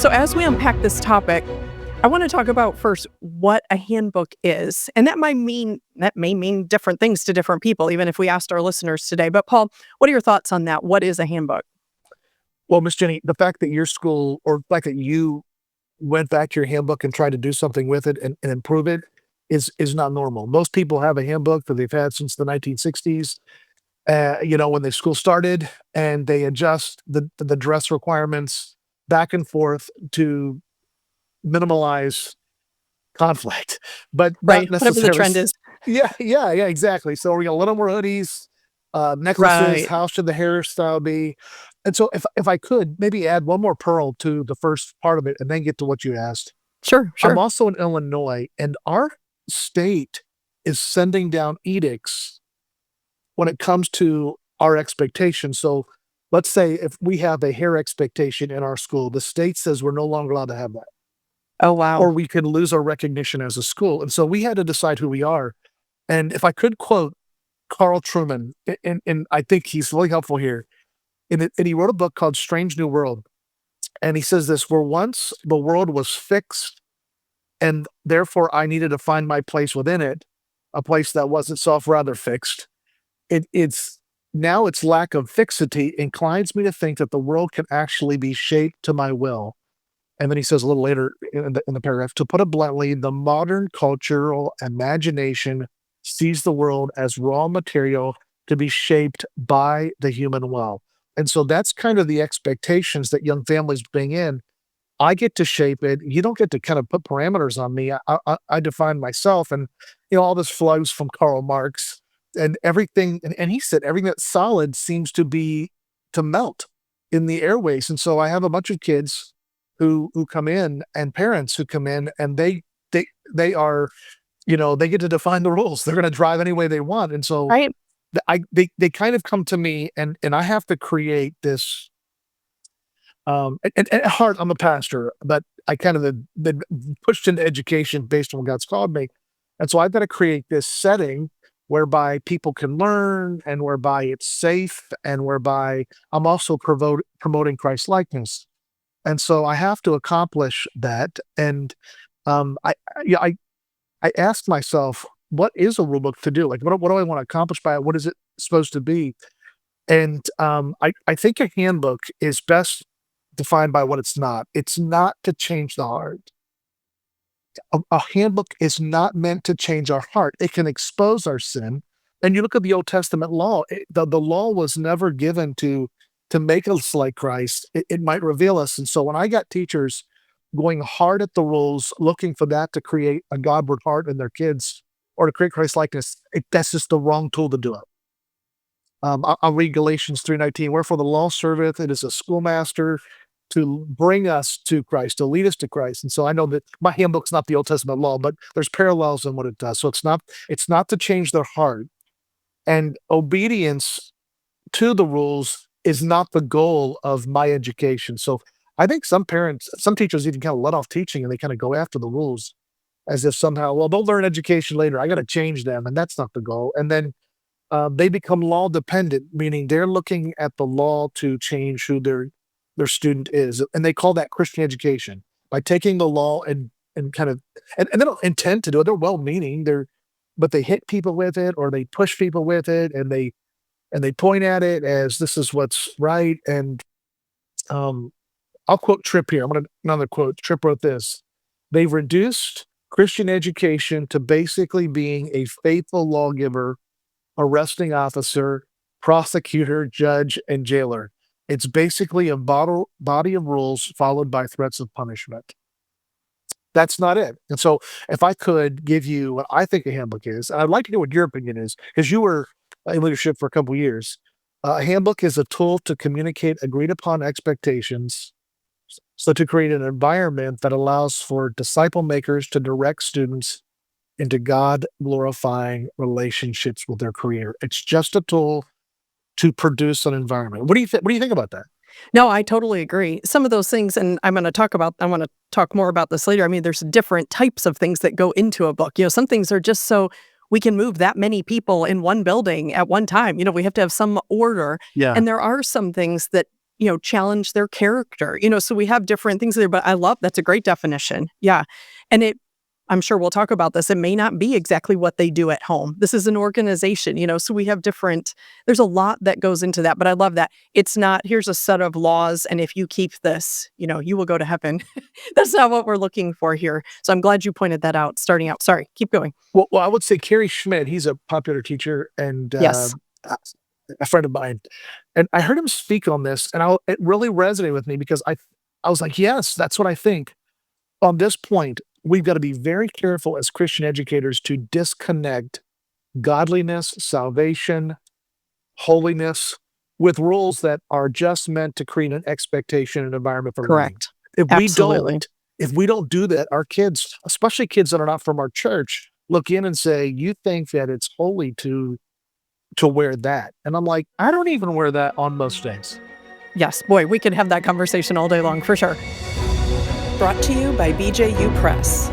So as we unpack this topic, I want to talk about first what a handbook is. And that may mean different things to different people, even if we asked our listeners today. But Paul, what are your thoughts on that? What is a handbook? Well, Miss Jenny, the fact that your school or the fact that you went back to your handbook and tried to do something with it and improve it is not normal. Most people have a handbook that they've had since the 1960s, when the school started, and they adjust the dress requirements back and forth to minimize conflict, but not Right. Whatever the necessarily. trend is. Yeah, exactly. So we're gonna let them wear hoodies, necklaces. Right. How should the hairstyle be? And so, if I could maybe add one more pearl to the first part of it, and then get to what you asked. Sure, I'm sure. also in Illinois, and our state is sending down edicts when it comes to our expectations. So, let's say if we have a hair expectation in our school, the state says we're no longer allowed to have that, Oh, wow. or we can lose our recognition as a school. And so we had to decide who we are. And if I could quote Carl Truman, and I think he's really helpful here, and he wrote a book called Strange New World. And he says this: where once the world was fixed, and therefore I needed to find my place within it, a place that was itself rather fixed. It's now its lack of fixity inclines me to think that the world can actually be shaped to my will. And then he says a little later in the paragraph, to put it bluntly, the modern cultural imagination sees the world as raw material to be shaped by the human will. And so that's kind of the expectations that young families bring in. I get to shape it. You don't get to kind of put parameters on me. I define myself, and all this flows from Karl Marx and everything. And he said everything that's solid seems to melt in the airways. And so I have a bunch of kids who come in, and parents who come in, and they are, they get to define the rules. They're going to drive any way they want. And so Right. they kind of come to me, and I have to create this. And at heart, I'm a pastor, but I kind of been pushed into education based on what God's called me. And so I've got to create this setting whereby people can learn, and whereby it's safe, and whereby I'm also promoting Christ likeness. And so I have to accomplish that. And I asked myself, what is a rule book to do? Like, what do I want to accomplish by it? What is it supposed to be? And I think a handbook is best defined by what it's not. It's not to change the heart. A handbook is not meant to change our heart. It can expose our sin. And you look at the Old Testament law, the law was never given to make us like Christ. It might reveal us. And so when I got teachers going hard at the rules, looking for that to create a Godward heart in their kids or to create Christ likeness, that's just the wrong tool to do it. I'll read Galatians 3:19. Wherefore the law serveth, it is a schoolmaster to bring us to Christ, to lead us to Christ. And so I know that my handbook's not the Old Testament law, but there's parallels in what it does. So it's not to change their heart. And obedience to the rules is not the goal of my education. So I think some teachers even kind of let off teaching, and they kind of go after the rules as if somehow, well, they'll learn education later. I got to change them. And that's not the goal. And then they become law dependent, meaning they're looking at the law to change who their student is. And they call that Christian education, by taking the law and kind of, and they don't intend to do it. They're well-meaning, but they hit people with it, or they push people with it, and they point at it as this is what's right. And I'll quote Tripp here. Another quote. Tripp wrote this: they've reduced Christian education to basically being a faithful lawgiver, arresting officer, prosecutor, judge, and jailer. It's basically a body of rules followed by threats of punishment. That's not it. And so if I could give you what I think a handbook is, I'd like to know what your opinion is, because you were in leadership for a couple of years. A handbook is a tool to communicate agreed upon expectations, so to create an environment that allows for disciple makers to direct students into God glorifying relationships with their Creator. It's just a tool to produce an environment. What do you think? What do you think about that? No, I totally agree. Some of those things, and I want to talk more about this later. I mean, there's different types of things that go into a book. Some things are just so we can move that many people in one building at one time. We have to have some order. Yeah. And there are some things that challenge their character, so we have different things there, but I love that's a great definition. Yeah. And I'm sure we'll talk about this. It may not be exactly what they do at home. This is an organization, so we have there's a lot that goes into that, but I love that. It's not, here's a set of laws, and if you keep this, you will go to heaven. That's not what we're looking for here. So I'm glad you pointed that out starting out. Sorry, keep going. Well, I would say Kerry Schmidt, he's a popular teacher and Yes. a a friend of mine, and I heard him speak on this, and it really resonated with me because I was like, yes, that's what I think. On this point, we've got to be very careful as Christian educators to disconnect godliness, salvation, holiness with rules that are just meant to create an expectation and environment for learning. Correct. If we Absolutely. don't, if we don't do that, our kids, especially kids that are not from our church, look in and say, "You think that it's holy to wear that?" And I'm like, "I don't even wear that on most days." Yes. Boy, we could have that conversation all day long for sure. Brought to you by BJU Press.